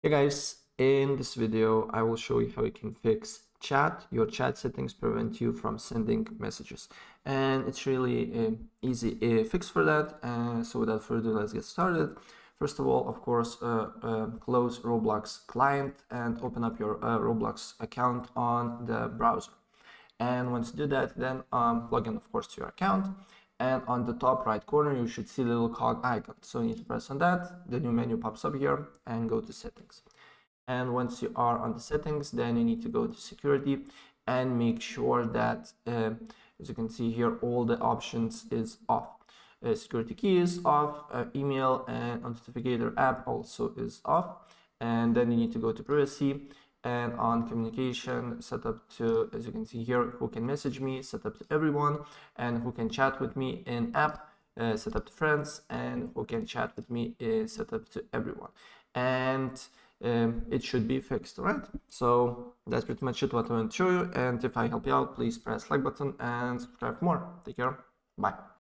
Hey guys, in this video I will show you how you can fix your chat settings prevent you from sending messages, and it's really easy fix for that. So without further ado, let's get started. First of all, of course, close Roblox client and open up your Roblox account on the browser. And once you do that, then log in, of course, to your account. And on the top right corner, you should see the little cog icon. So you need to press on that. The new menu pops up here and go to settings. And once you are on the settings, then you need to go to security and make sure that, as you can see here, all the options is off. Security key is off, email and authenticator app also is off. And then you need to go to privacy, and on communication, set up to, as you can see here, who can message me, set up to everyone, and who can chat with me in app, set up to friends, and who can chat with me is set up to everyone. And it should be fixed, right? So that's pretty much it what I want to show you. And if I help you out, please press like button and subscribe for more. Take care. Bye.